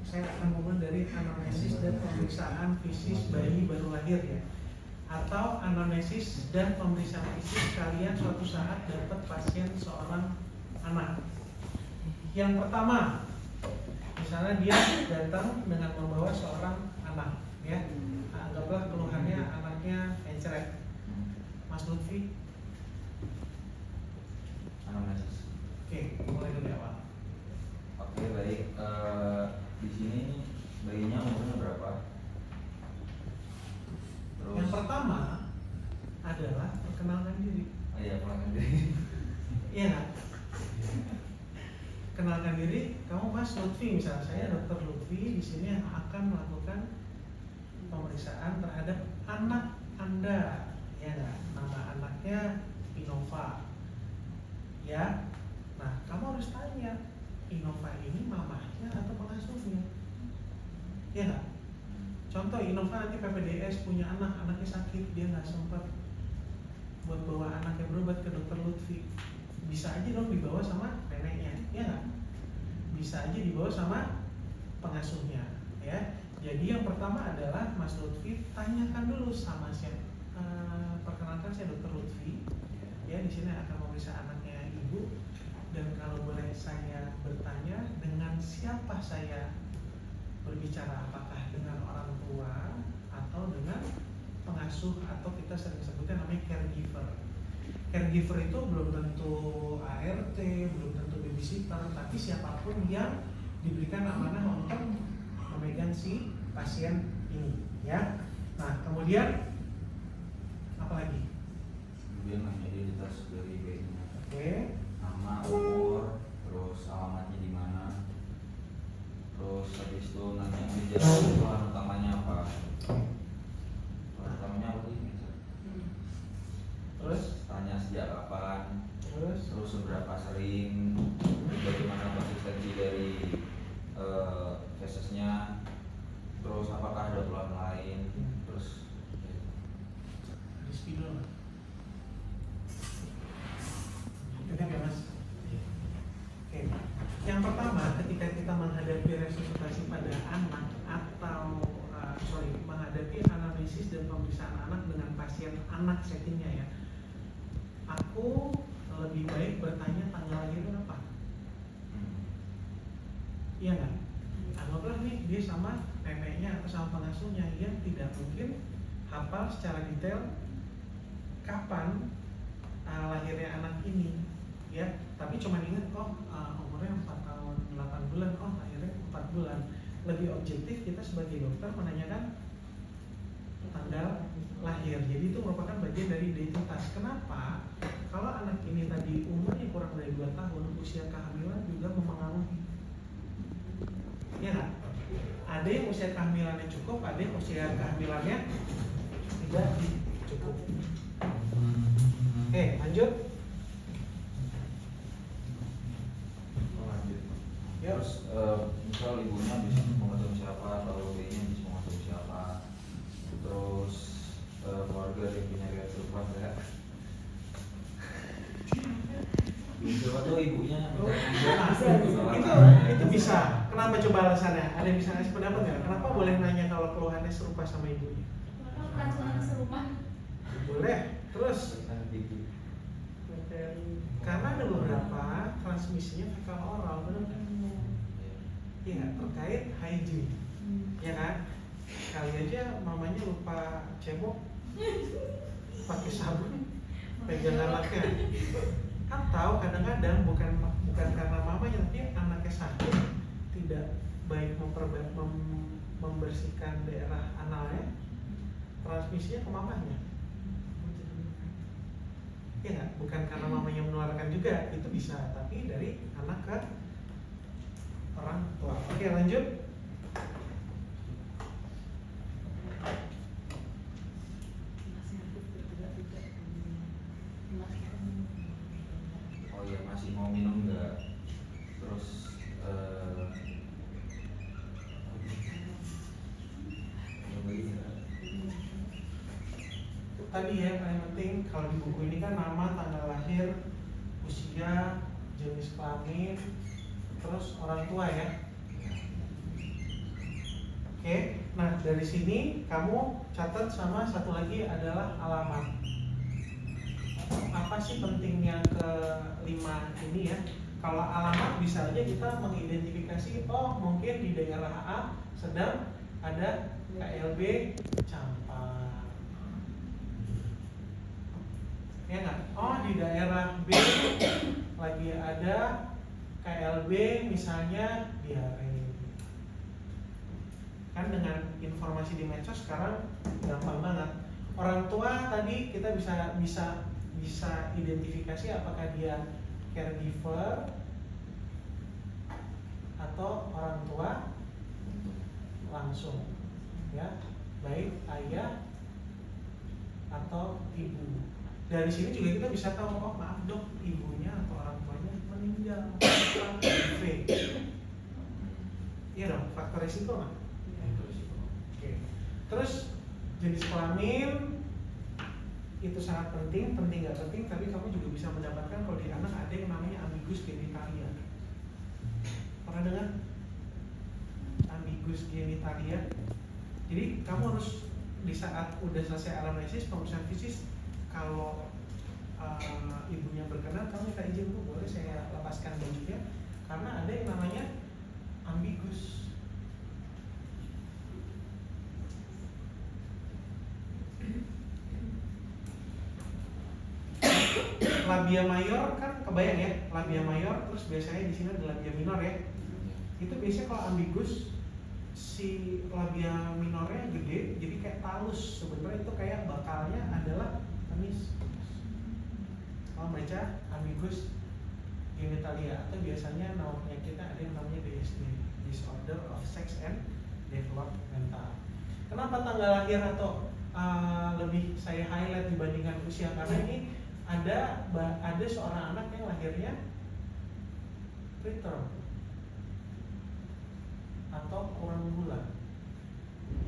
saya akan ngomong dari anamnesis dan pemeriksaan fisik bayi baru lahir ya, atau anamnesis dan pemeriksaan fisik kalian suatu saat dapat pasien seorang anak. Yang pertama, misalnya dia datang dengan membawa seorang anak, ya, anggaplah keluhannya anaknya encret. Mas Lutfi, anamnesis. oke, mulai dari awal. Oke, baik. Di sini bayinya umurnya berapa? Terus Yang pertama adalah perkenalkan diri. iya, perkenalkan diri. Iya nggak? Kenalkan diri, kamu Mas Lutfi misalnya, saya Dr. Lutfi di sini yang akan melakukan pemeriksaan terhadap anak Anda, ya nggak? Nama anaknya Innova, ya. Nah, kamu harus tanya, Innova ini mamahnya atau pengasuhnya, ya nggak? Contoh Innova nanti PPDS punya anak, anaknya sakit, dia nggak sempat buat bawa anaknya berobat ke Dr. Lutfi. Bisa aja dong dibawa sama neneknya, ya nggak? Bisa aja dibawa sama pengasuhnya, ya. Jadi yang pertama adalah Mas Lutfi tanyakan dulu sama siapa. Perkenalkan saya Dr. Lutfi, ya, di sini akan memeriksa anaknya ibu. Dan kalau boleh saya bertanya, dengan siapa saya berbicara? Apakah dengan orang tua atau dengan pengasuh, atau kita sering sebutnya namanya caregiver. Caregiver itu belum tentu ART, belum tentu babysitter, tapi siapapun yang diberikan amanah untuk memegang si pasien ini, ya. Nah, kemudian apa lagi? Kemudian nanya identitas dari bayinya. Oke. Nama, umur, terus alamatnya di mana. Terus habis itu nanya keluhan utamanya apa. Keluhan utamanya apa sih? Terus Tanya sejak kapan, terus terus seberapa sering, bagaimana konsistensi dari fesesnya, terus apakah ada keluhan lain, terus Rizky dulu. Dengar ya Mas? Oke. Yang pertama, ketika kita menghadapi resusitasi pada anak atau menghadapi anamnesis dan pemeriksaan anak dengan pasien anak settingnya, ya, aku lebih baik bertanya tanggal lahirnya apa. Iya nggak? Anggaplah nih dia sama neneknya atau sama pengasuhnya, yang tidak mungkin hafal secara detail kapan lahirnya anak ini, ya. Tapi cuma ingat, umurnya 4 tahun 8 bulan, lahirnya 4 bulan. Lebih objektif kita sebagai dokter menanyakan tanggal lahir. Jadi itu merupakan bagian dari identitas. Kenapa? Kalau anak ini tadi umurnya kurang dari 2 tahun, usia kehamilan juga mempengaruhi. Ya nggak? Ada yang usia kehamilannya cukup, ada yang usia kehamilannya tidak cukup. Oke, lanjut. lanjut. Yuk. Terus misal ibunya bisa mengatakan siapa atau bayinya bisa mengatakan siapa, terus keluarga yang punya riwayat serupa enggak? Siapa tuh ibunya? Itu bisa. Kenapa coba alasannya? Ada yang bisa ngasih pendapat nggak? Kenapa boleh nanya kalau keluhannya serupa sama ibunya? Karena serupa. Boleh. Terus karena ada beberapa transmisinya fekal oral, benar kan? Iya, terkait hygiene, ya kan? Kali aja mamanya lupa cebok, pakai sabun, pegang anaknya. Atau kadang-kadang bukan karena mamanya, tapi anaknya sakit, tidak baik membersihkan daerah analnya, transmisinya ke mamanya. Ya nggak? Bukan karena mamanya menularkan juga, itu bisa, tapi dari anak ke orang tua. Oke, lanjut. Oh iya, masih mau minum nggak? Terus Tadi ya, paling penting kalau di buku ini kan nama, tanggal lahir, usia, jenis kelamin, terus orang tua, ya. Oke, nah dari sini kamu catat sama satu lagi adalah alamat. Apa sih pentingnya kelima ini ya? Kalau alamat bisa aja kita mengidentifikasi, oh mungkin di daerah A sedang ada KLB Campak, ya nggak? Oh di daerah B lagi ada KLB misalnya diare. Kan dengan informasi di medsos sekarang gampang banget. Orang tua tadi kita bisa identifikasi apakah dia caregiver atau orang tua langsung, ya, baik ayah atau ibu. Dari sini juga kita bisa tahu, oh maaf dok, ibunya atau orang tuanya meninggal, HIV. Iya dong, faktor risiko nggak? Oke. Terus jenis kelamin itu sangat penting nggak penting, tapi kamu juga bisa mendapatkan kalau di anak ada yang namanya ambigus genitalia. Pernah dengar? Ambigus genitalia. Jadi kamu harus di saat udah selesai anamnesis, pemeriksaan fisik, kalau ibunya berkenan, kamu minta izin bu, boleh saya lepaskan bajunya, karena ada yang namanya ambigus. Labia mayor kan kebayang ya, labia mayor, terus biasanya di sini ada labia minor ya. Itu biasanya kalau ambigus si labia minornya gede, jadi kayak talus. Sebenarnya itu kayak bakalnya adalah penis. Kalau baca ambigus genitalia, atau biasanya nama penyakitnya ada yang namanya DSD, Disorder of Sex and Developmental. Kenapa tanggal lahir atau lebih saya highlight dibandingkan usia? Karena ini ada seorang anak yang lahirnya preterm atau kurang bulan,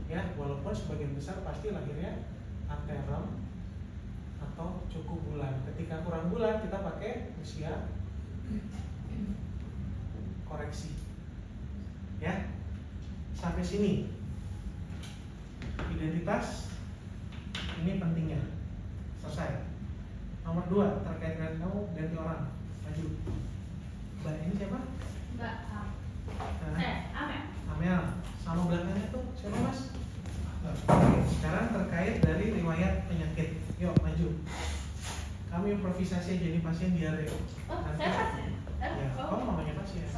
ya, walaupun sebagian besar pasti lahirnya anterum atau cukup bulan. Ketika kurang bulan kita pakai usia koreksi, ya. Sampai sini identitas ini pentingnya selesai. Nomor 2 terkait dengan kamu ganti orang, maju. Mbak ini siapa? Mbak Am. Amel. Amel. Sama belakangnya tuh siapa mas? Oke, sekarang terkait dari riwayat penyakit, yuk maju. Kami improvisasi jadi pasien diare. Oh, Nanti, saya pasien. ya, kamu mamanya pasien.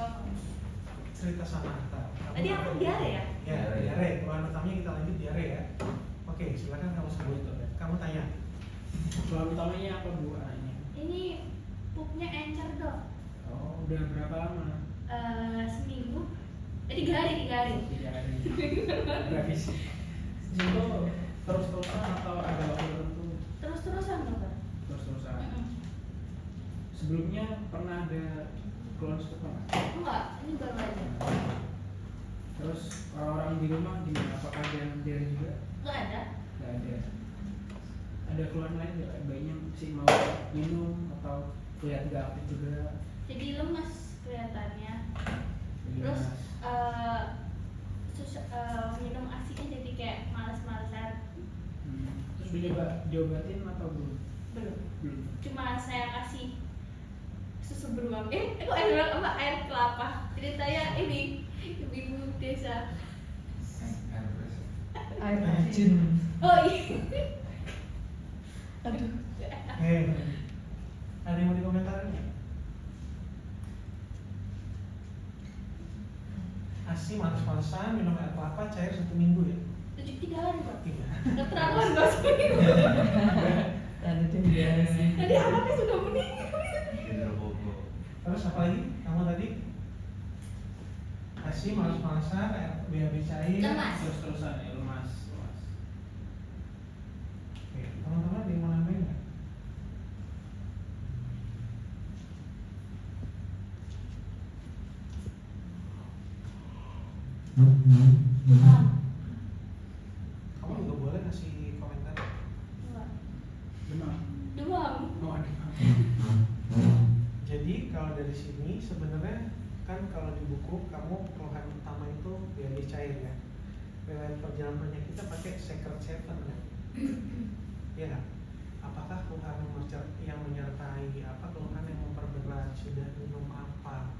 Cerita sama kita. Tadi aku diare ya? Ya, diare. Keluhan utamanya kita lanjut diare ya. Oke, silakan kamu sebut. Kamu tanya. Keluhan utamanya apa bu? Ini pupnya encer dok. Oh, udah berapa lama? Seminggu. 3 hari. 3 hari. Grafis. Itu terus-terusan atau ada waktu tertentu? Terus-terusan dokter. Terus-terusan. Sebelumnya pernah ada keluhan seperti apa? Enggak, ini baru aja. Terus orang-orang di rumah gimana? Apakah ada yang dari juga? Enggak ada. Gak ada. Ada keluhan lain nggak? Bayinya sih mau minum atau kelihatan gak aktif juga? Jadi lemas kelihatannya. Jadi Terus lemas. minum asinya jadi kayak males-malesan. Terus diobatin atau belum? Belum. Belum. Cuma saya kasih susu beruang. Kok air beruang apa? Air kelapa. Ceritanya ini ibu-ibu desa. Air racun. Oh iya. Aduh. Ada yang mau dikomentarin nggak? Asi males-malesan, minum air kelapa cair 1 minggu ya? 3 hari kok. 3. Keterlaluan gak sih? Ada tim biasa. Tadi anaknya sudah meninggal. Terus apa lagi? Kamu tadi? Asi males-malesan, BAB cair. Lemas. Terus-terusan ya, lemas. Oke, teman-teman ada yang mau nambahin nggak? Kamu juga boleh ngasih komentar. Demam. Demam. Oh, demam. Jadi kalau dari sini sebenarnya kan kalau di buku kamu keluhan utama itu BAB cair ya. riwayat perjalanan kita pakai Secret Seven kan? Ya nggak? Apakah keluhan yang menyertai apa keluhan yang memperberat, sudah minum apa?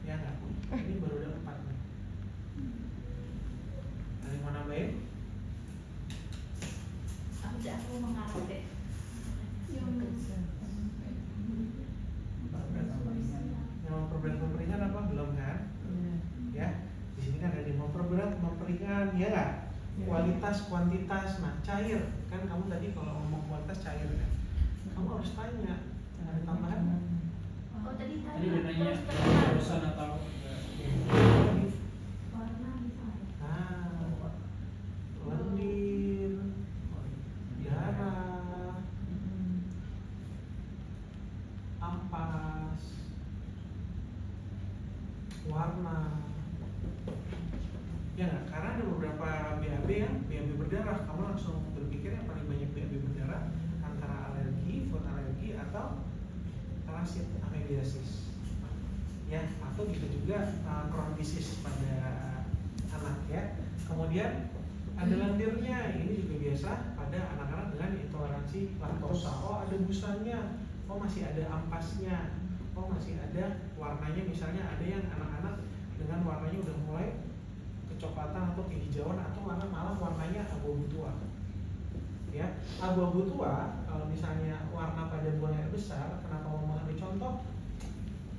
Ya nggak? Ini baru ada 4 nih. Ada yang mau nambahin? Aku mengarut deh. Yang memperberat memperingan apa? Belum kan? Ya, di sini kan ada yang memperberat memperingan, ya nggak? Kualitas, kuantitas, nah cair kan kamu tadi kalau ngomong kualitas cair kan? Kamu harus tanya, ada tambahan? Oh tadi Tadi udah nanya terus bosan atau warna misalnya. Nah, lendir, darah, ampas, warna. Ya nggak? Karena ada beberapa BAB yang BAB berdarah, kamu langsung berpikir yang paling banyak BAB berdarah antara alergi, food alergi atau parasit amebiasis. Ya, atau bisa juga Crohn disease pada anak ya. Kemudian ada lendirnya, ini juga biasa pada anak-anak dengan intoleransi laktosa. Oh ada busanya, oh masih ada ampasnya, oh masih ada warnanya, misalnya ada yang anak-anak dengan warnanya udah mulai kecoklatan atau kehijauan atau malah warnanya abu-abu tua. Ya, abu-abu tua kalau misalnya warna pada buang air besar, kenapa mau mengambil contoh?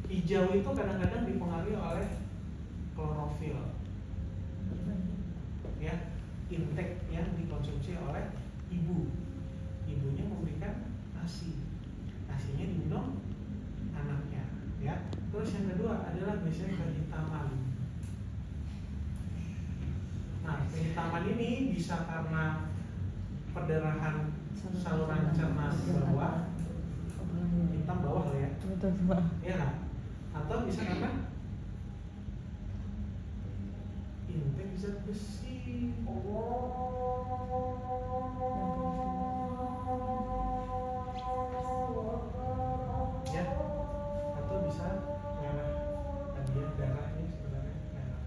Hijau itu kadang-kadang dipengaruhi oleh klorofil. Ya, intake yang dikonsumsi oleh ibu. Ibunya memberikan ASI. ASInya diminum anaknya, ya. Terus yang kedua adalah biasanya kehitaman. Nah, kehitaman ini bisa karena perdarahan saluran cerna bawah, hitam bawah loh ya, ya kan? Atau bisa karena intake zat besi. Ya, atau bisa merah. Tadi ya darah ini sebenarnya merah.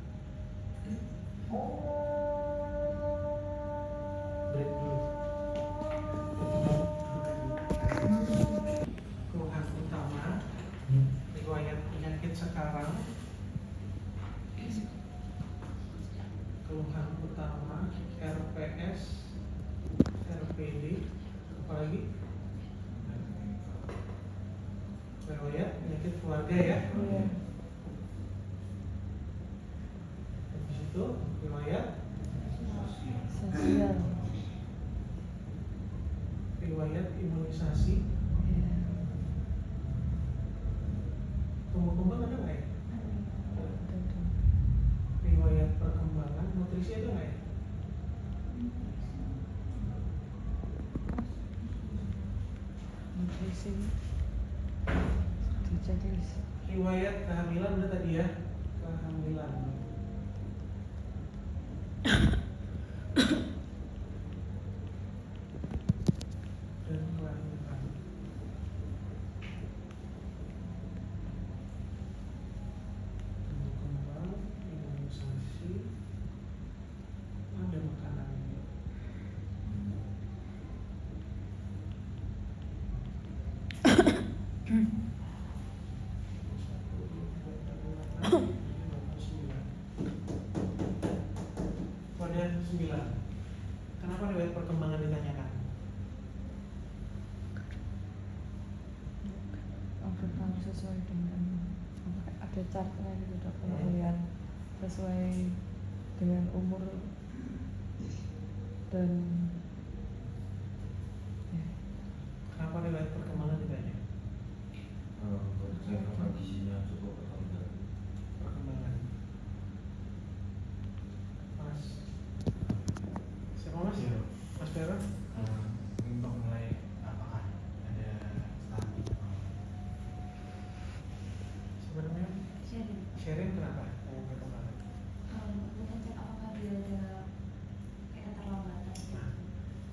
Break dulu. Keluhan utama riwayat penyakit sekarang. Keluhan utama RPS, RPD, apalagi riwayat penyakit keluarga ya. Habis itu riwayat Sosial. riwayat imunisasi. Tumbuh kembang ada nggak ya? Riwayat perkembangan nutrisi ada nggak ya? Nutrisi. Diceklis. Riwayat kehamilan udah tadi ya, kehamilan. Dan kelahiran. Tumbuh kembang, imunisasi, ada makanannya. Pada 9. Kenapa riwayat perkembangan ditanyakan? Agar kamu sesuai dengan ada chartnya gitu dok, kemudian sesuai dengan umur dan ya. Kenapa riwayat perkembangan ditanya? Cek apa gizinya cukup atau enggak. Perkembangan. Mas, siapa mas? Mas Vera? Untuk mulai apakah ada stunting Sebenarnya Sharing. sharing kenapa? Mau perkembangan. Kita cek apakah dia ada kayak keterlambatan. Nah,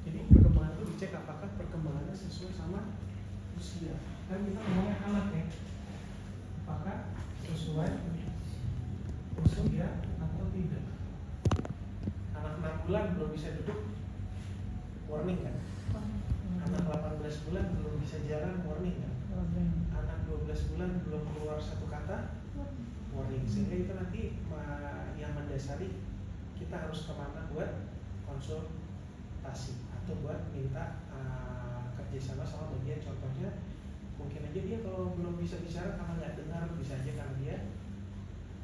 jadi perkembangan itu dicek apakah perkembangannya sesuai sama usia. Kan kita ngomongnya anak ya. Apakah sesuai usia atau tidak? Anak 6 bulan belum bisa duduk, warning kan? Anak 18 bulan belum bisa jalan, warning kan? Anak 12 bulan belum keluar satu kata, warning. Sehingga itu nanti yang mendasari kita harus kemana buat konsultasi atau buat minta kerjasama sama bagian. Contohnya mungkin aja dia kalau belum bisa bicara karena nggak dengar, bisa aja karena dia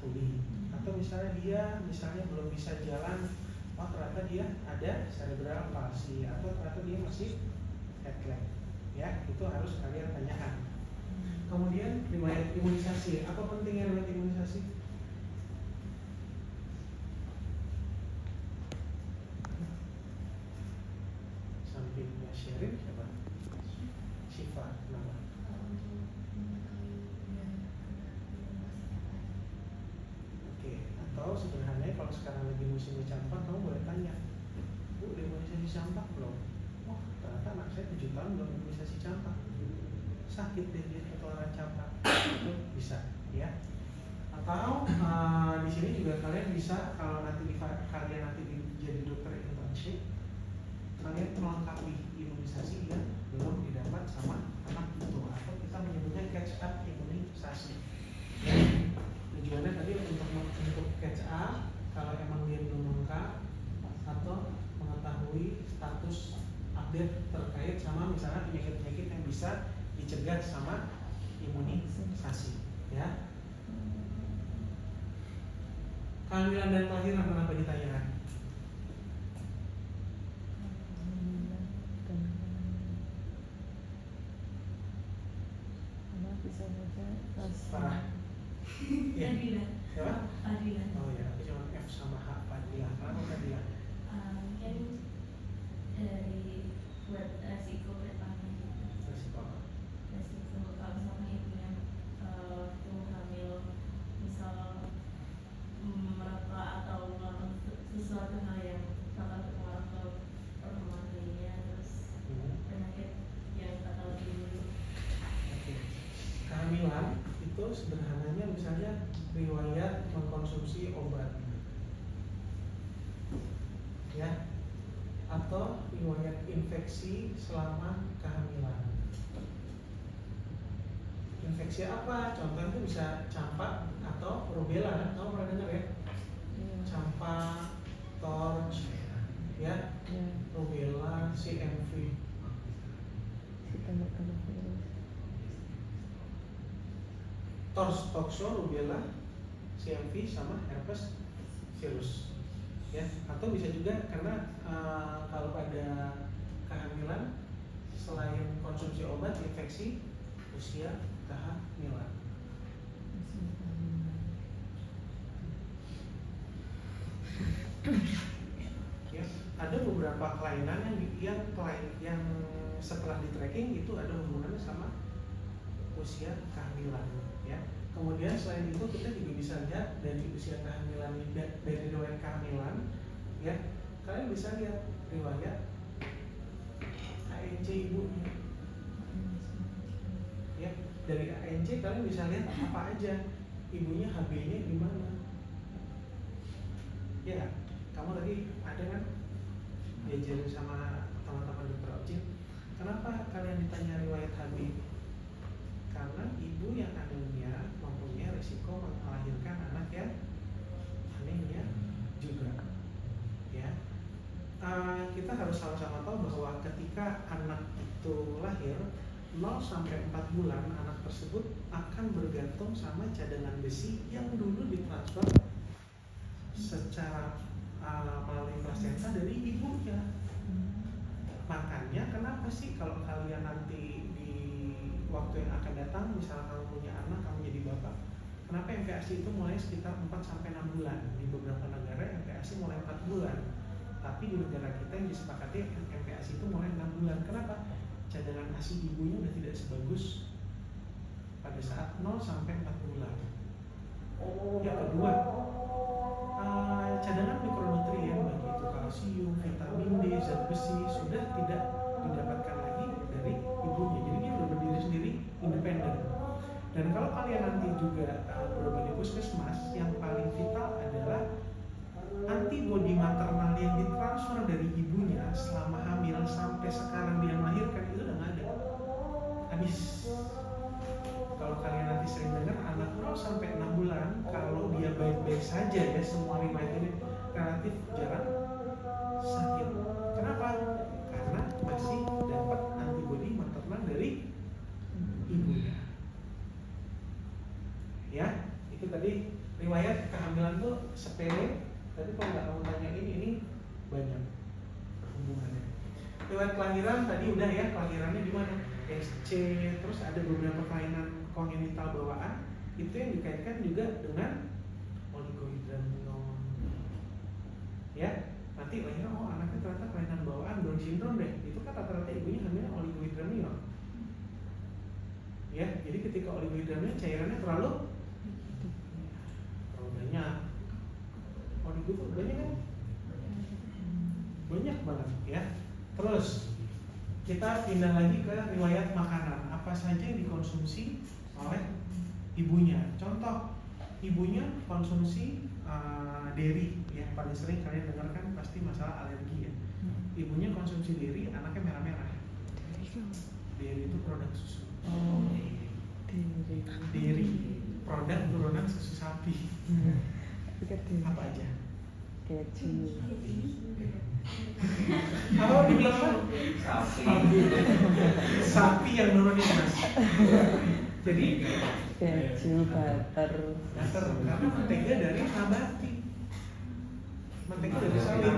tuli, atau misalnya dia belum bisa jalan, oh ternyata dia ada cerebral palsy, atau ternyata dia masih head lag, ya itu harus kalian tanyakan. Kemudian riwayat imunisasi, apa pentingnya riwayat imunisasi? Sampingnya Sherin siapa? Syifa, nama. Oke, atau sederhananya kalau sekarang lagi musim campak, kamu boleh tanya, Bu, udah imunisasi campak belum? Wah, ternyata anak saya 7 tahun belum imunisasi campak. Sakit deh dia ketularan campak. Itu bisa, ya. Atau di sini juga kalian bisa, kalau kalian nanti jadi dokter internship, kalian melengkapi imunisasi yang belum didapat sama anak itu, atau kita menyebutnya catch up imunisasi. Ya. Tujuannya tadi untuk catch up kalau emang dia belum lengkap, atau mengetahui status update terkait sama misalnya penyakit-penyakit yang bisa dicegah sama imunisasi, ya. Kehamilan dan kelahiran kenapa ditanyakan? Bisa saja Parah. Iya. Fadila. Siapa? Fadila. Oh ya, aku cuma F sama H Fadila. Kenapa Fadila? Mungkin dari buat resiko pertama gitu. Resiko apa? Resiko kalau sama ibunya waktu hamil, misal merokok atau melakukan sesuatu hal yang bakal berpengaruh ke perkembangan bayinya, terus penyakit yang bakal timbul. Oke. Kehamilan itu sederhananya misalnya riwayat mengkonsumsi obat, ya, atau riwayat infeksi selama kehamilan. Infeksi apa? Contohnya itu bisa campak atau rubella. Kamu pernah dengar ya? Campak, torch, ya, rubella, CMV. Torch, toxo, rubella, CMV sama herpes virus, ya. Atau bisa juga karena kalau pada kehamilan selain konsumsi obat, infeksi usia kehamilan. Ya, ada beberapa kelainan yang setelah di tracking itu ada hubungannya sama usia kehamilan, ya. Kemudian selain itu kita juga bisa lihat dari usia kehamilan, dari riwayat kehamilan, ya. Kalian bisa lihat riwayat ANC ibunya, ya. Dari ANC kalian bisa lihat apa aja ibunya, HB-nya di mana, ya. Kamu tadi ada kan diajarin sama teman-teman dokter Ojin, kenapa kalian ditanya riwayat HB? Karena ibu yang anemia mempunyai risiko melahirkan anak yang anemia juga, ya. Kita harus sama-sama tahu bahwa ketika anak itu lahir 0 sampai 4 bulan, anak tersebut akan bergantung sama cadangan besi yang dulu ditransfer secara melalui plasenta dari ibunya. Makanya kenapa sih kalau kalian nanti di waktu yang akan datang, misalnya kamu punya anak, kamu jadi bapak, kenapa MPASI itu mulai sekitar 4 sampai 6 bulan? Di beberapa negara MPASI mulai 4 bulan, tapi di negara kita yang disepakati MPASI itu mulai 6 bulan. Kenapa? Cadangan ASI ibunya udah tidak sebagus pada saat 0 sampai 4 bulan. Yang kedua, cadangan mikronutrien baik itu kalsium, vitamin D, zat besi sudah tidak didapatkan lagi dari ibunya. Jadi dia sudah berdiri sendiri, independen. Dan kalau kalian nanti juga berobat di puskesmas, yang paling vital adalah antibodi maternal yang ditransfer saja ya, semua riwayat ini relatif jarang sakit. Kenapa? Karena masih dapat antibodi maternal dari ibunya. Ya, itu tadi riwayat kehamilan tuh sepele. Tapi kalau nggak kamu tanyain ini banyak hubungannya. Riwayat kelahiran tadi udah ya, kelahirannya di mana? SC, terus ada beberapa kelainan kongenital bawaan itu yang dikaitkan juga dengan oligohydramnion. Ya, nanti lahir oh anaknya ternyata kelainan bawaan Down syndrome deh. Itu kan rata-rata ibunya hamilnya oligohydramnion. Ya, jadi ketika oligohydramnion cairannya terlalu banyak. Oligo itu banyak kan? Banyak banget ya. Terus kita pindah lagi ke riwayat makanan. Apa saja yang dikonsumsi oleh ibunya? Contoh, ibunya konsumsi dairy. Yang paling sering kalian dengarkan pasti masalah alergi ya. Ibunya konsumsi dairy, anaknya merah-merah. Dairy itu produk susu. Dairy produk turunan susu sapi. Apa aja? Keju. Apa dibilang apa? Sapi yang nurunin mas. Jadi Keju, butter. karena mentega dari nabati. Mentega dari sawit.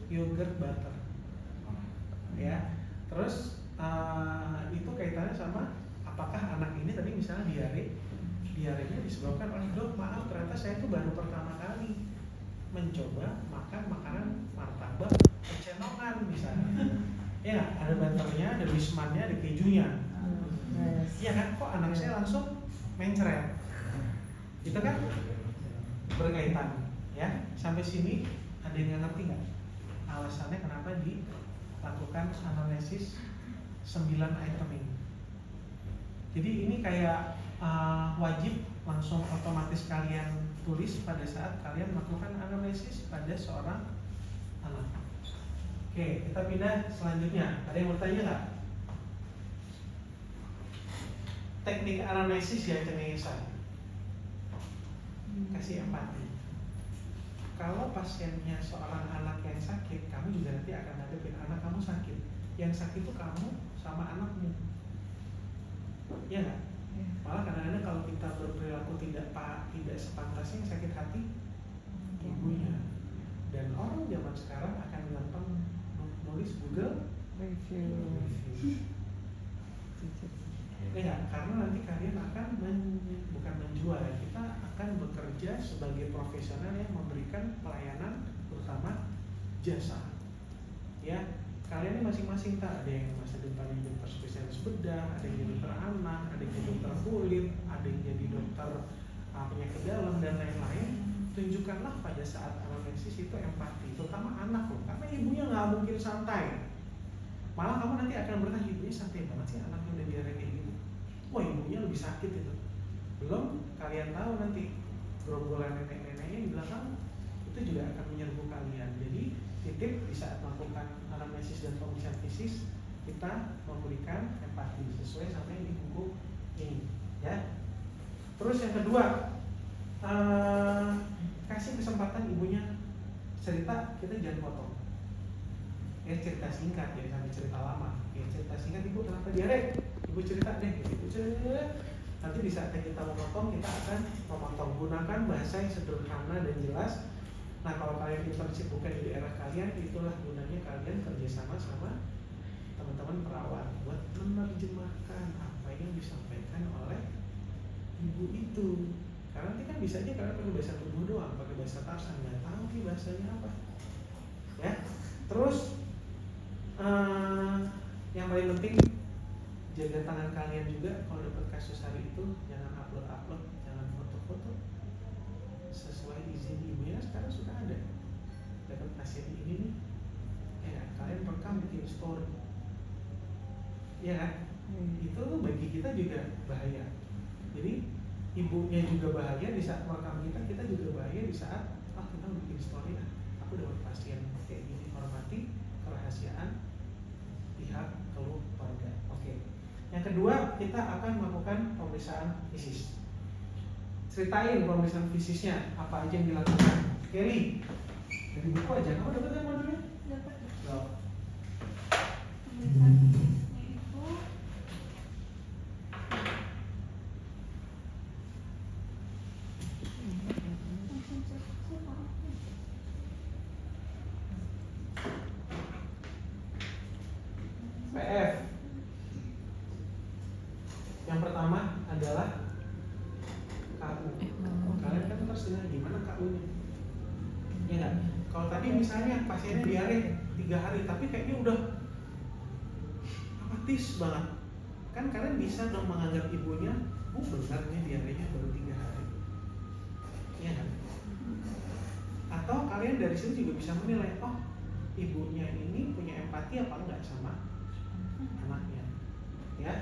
Yogurt butter. Ya. Terus itu kaitannya sama apakah anak ini tadi misalnya diarenya disebabkan oleh dok, maaf ternyata saya itu baru pertama kali mencoba makan makanan martabak kecenongan misalnya. Ya, ada butternya, ada wismannya, ada kejunya. Iya kan, kok anak saya langsung mencret. Itu kan berkaitan ya. Sampai sini ada yang ngerti nggak alasannya kenapa dilakukan anamnesis 9 item ini? Jadi ini kayak wajib langsung otomatis kalian tulis pada saat kalian melakukan anamnesis pada seorang anak. Oke, kita pindah selanjutnya. Ada yang mau tanya nggak? Teknik anamnesis ya Cenesa. Kasih empati. Kalau pasiennya seorang anak yang sakit, kamu juga nanti akan ngadepin anak kamu sakit. Yang sakit itu kamu sama anakmu. Iya nggak? Malah kadang-kadang kalau kita berperilaku tidak sepantasnya yang sakit hati ibunya. Dan orang zaman sekarang akan gampang nulis Google Review. Ya, karena nanti kalian akan bukan menjual ya, kita akan bekerja sebagai profesional yang memberikan pelayanan terutama jasa. Ya, kalian ini masing-masing tak ada yang masa depannya dokter spesialis bedah, ada yang jadi dokter anak, ada yang jadi dokter kulit, ada yang jadi dokter penyakit dalam dan lain-lain. Tunjukkanlah pada saat anamnesis itu empati, terutama anak loh, karena ibunya nggak mungkin santai. Malah kamu nanti akan bertanya, ibunya santai banget sih anaknya udah diare kayak gitu. Wah ibunya lebih sakit itu. Belum kalian tahu nanti gerombolan nenek-neneknya di belakang itu juga akan menyerbu kalian. Jadi titip di saat melakukan anamnesis dan pemeriksaan fisik kita memberikan empati sesuai sama yang di buku ini ya. Terus yang kedua, kasih kesempatan ibunya cerita, kita jangan potong ya, cerita singkat ya, sampai cerita lama ya, cerita singkat, ibu kenapa diare, ibu cerita deh, ibu cerita. Nanti di saat kita memotong, kita akan memotong, gunakan bahasa yang sederhana dan jelas. Nah kalau kalian internship bukan di daerah kalian, itulah gunanya kalian kerjasama sama teman-teman perawat buat menerjemahkan apa yang disampaikan oleh ibu itu. Karena nanti kan bisa aja kalian pakai bahasa tubuh doang, pakai bahasa tarsan, nggak tahu nih bahasanya apa. Ya, terus yang paling penting jaga tangan kalian juga. Kalau dapat kasus hari itu jangan upload, jangan foto-foto. Sesuai izin ibunya sekarang sudah ada. Dapat pasien ini nih, ya kalian rekam bikin story. Ya kan? Itu bagi kita juga bahaya. Jadi ibunya juga bahaya di saat merekam kita juga bahaya di saat kita bikin story. Aku dapat pasien kayak gini, hormati kerahasiaan pihak keluarga. Oke. Yang kedua, kita akan melakukan pemeriksaan fisik. ceritain pemeriksaan fisiknya apa aja yang dilakukan. Kelly, dari buku aja, kamu dapat yang modulnya? Dapat. Loh. Pemeriksaan fisiknya itu PF. Yang pertama adalah KU. Kalian kan terus dengar gimana KU-nya? Ya nggak? Kalau tadi misalnya pasiennya diare 3 hari, tapi kayaknya udah apatis banget, kan kalian bisa dong menganggap ibunya, oh benar nih diarenya baru 3 hari, ya kan? Atau kalian dari sini juga bisa menilai, oh ibunya ini punya empati apa enggak sama anaknya, ya.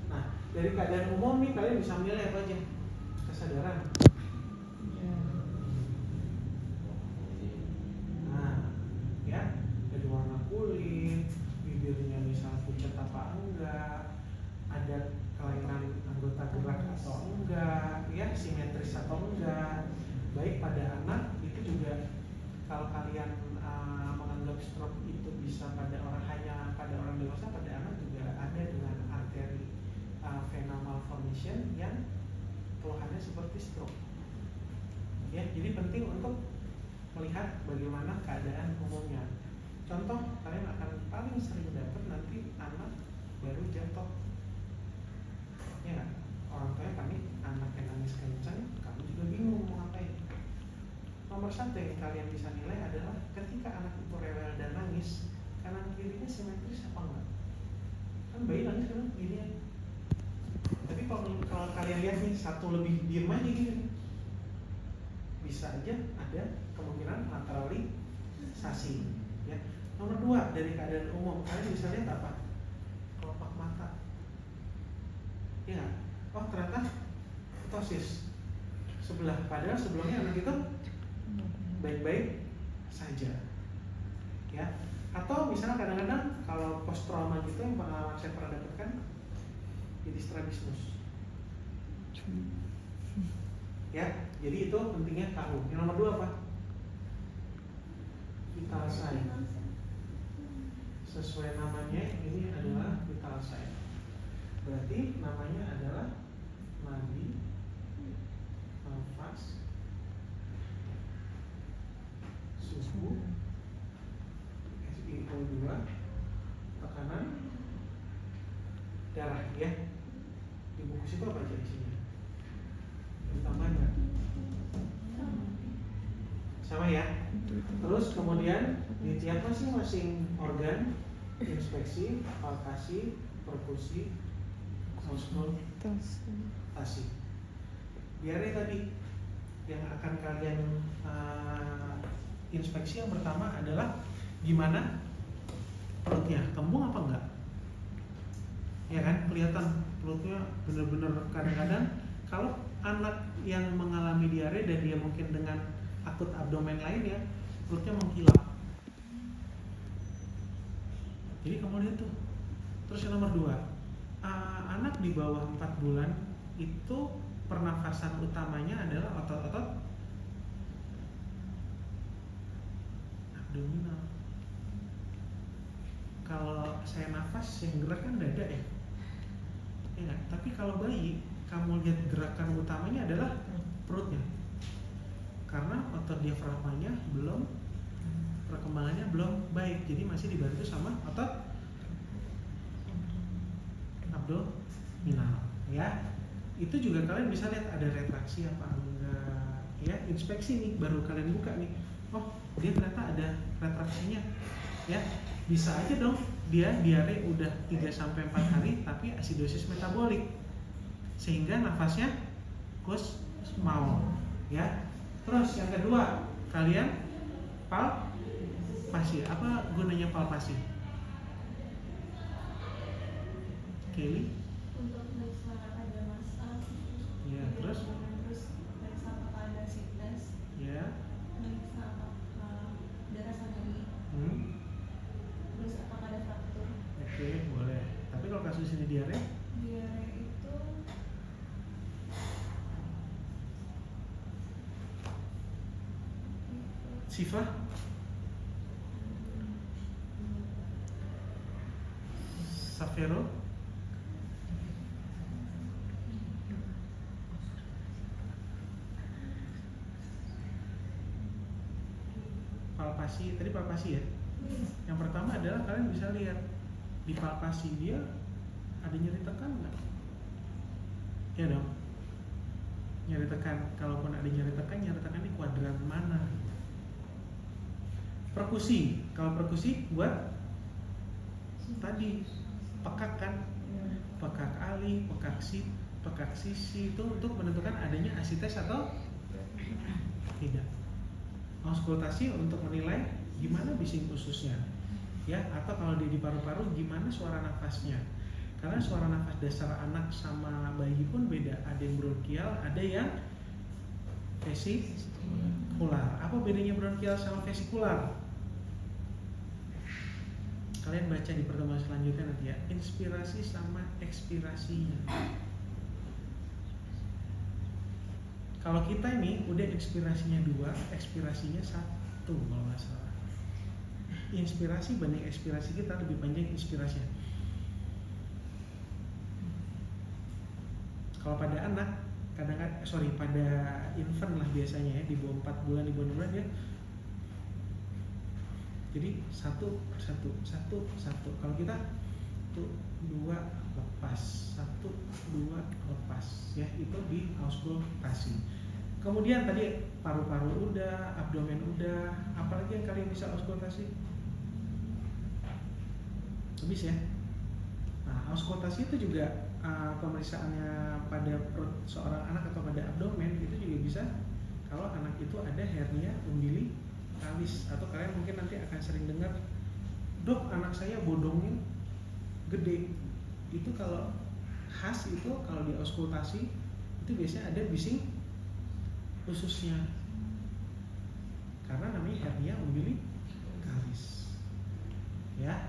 Nah dari keadaan umum nih kalian bisa menilai apa aja? Kesadaran. Nah, ya dari warna kulit, bibirnya misal pucat apa enggak, ada kelainan anggota gerak atau enggak, ya simetris atau enggak. Baik pada anak itu juga, kalau kalian menganggap stroke itu bisa pada orang, hanya pada orang dewasa, pada anak juga ada dengan arteri vena malformation yang keluhannya seperti stroke. Ya, jadi penting untuk melihat bagaimana keadaan umumnya. Contoh, kalian akan paling sering dapat nanti anak baru jatuh, ya kan? Orang tuanya panik, anaknya nangis kencang, kamu juga bingung mau ngapain. Nomor 1 yang kalian bisa nilai adalah ketika anak itu rewel dan nangis, kanan kirinya simetris apa enggak? Kan bayi nangis kan gini. Tapi kalau kalian lihat nih, satu lebih diem aja gini, bisa aja ada kemungkinan lateralisasi, ya. Nomor 2 dari keadaan umum, kalian bisa lihat apa? Kelopak mata, ya nggak? Oh ternyata ptosis sebelah, padahal sebelumnya anak itu baik-baik saja, ya. Atau misalnya kadang-kadang kalau post trauma gitu, yang pengalaman saya pernah dapatkan, jadi strabismus, ya. Jadi itu pentingnya KU. Yang nomor 2 apa? Vital sign. Sesuai namanya, ini adalah vital sign. Berarti namanya adalah nadi, nafas, suhu, SpO2, tekanan darah, ya. Di buku situ apa aja isinya? Ditambah nggak? Sama ya. Terus kemudian di tiap masing-masing organ, inspeksi, palpasi, perkusi, auskultasi. Diare tadi yang akan kalian inspeksi, yang pertama adalah gimana perutnya, kembung apa enggak? Ya kan, kelihatan perutnya benar-benar. Kadang-kadang kalau anak yang mengalami diare dan dia mungkin dengan akut abdomen lainnya, perutnya mengkilap. Jadi kamu lihat tuh. Terus yang nomor 2, anak di bawah 4 bulan itu pernafasan utamanya adalah otot-otot abdominal. Kalau saya nafas yang gerak kan dada ya, ya gak? Tapi kalau bayi, kamu lihat gerakan utamanya adalah perutnya, karena otot diafragmanya belum, perkembangannya belum baik, jadi masih dibantu sama otot abdominal, ya. Itu juga kalian bisa lihat ada retraksi apa enggak, ya. Inspeksi nih, baru kalian buka nih, oh dia ternyata ada retraksinya, ya. Bisa aja dong dia diare udah 3-4 hari tapi asidosis metabolik, sehingga nafasnya mau, ya. Terus yang kedua, kalian palpasi. Apa gunanya palpasi? Kelly? untuk periksa ada massa, Ya, terus? periksa apakah ada situs, Ya. periksa apakah darah sampai, terus apakah ada fraktur. Oke, boleh. Tapi kalau kasus ini diare? Diare itu Sifah? Safero? Palpasi, tadi palpasi ya? Yang pertama adalah kalian bisa lihat di palpasi dia ada nyeri tekan nggak? Ya dong. Nyeri tekan, kalaupun ada nyeri tekan di kuadran mana? Perkusi, kalau perkusi buat tadi pekak kan, pekak ali, pekak sisi itu untuk menentukan adanya asites atau tidak. Auskultasi untuk menilai gimana bising ususnya, ya, atau kalau dia di paru-paru gimana suara nafasnya. Karena suara nafas dasar anak sama bayi pun beda, ada yang bronkial, ada yang vesikular. Apa bedanya bronkial sama vesikular? Kalian baca di pertemuan selanjutnya nanti ya, inspirasi sama ekspirasinya. Kalau kita ini udah inspirasinya 2, ekspirasinya 1 kalau nggak salah. Inspirasi banding ekspirasi kita lebih panjang inspirasinya. Kalau pada anak, pada infant lah biasanya ya, di bawah 4 bulan, di bawah 6 bulan ya. Jadi 1. Kalau kita 1, 2 lepas, 1, 2 lepas, ya itu di auskultasi. Kemudian tadi paru-paru udah, abdomen udah, apalagi yang kalian bisa auskultasi? Habis ya. Nah, auskultasi itu juga pemeriksaannya pada perut seorang anak atau pada abdomen itu juga bisa kalau anak itu ada hernia umbilikalis, atau kalian mungkin nanti akan sering dengar, dok anak saya bodongnya gede. Itu kalau khas itu kalau di auskultasi itu biasanya ada bising ususnya, karena namanya hernia umbilikalis, ya.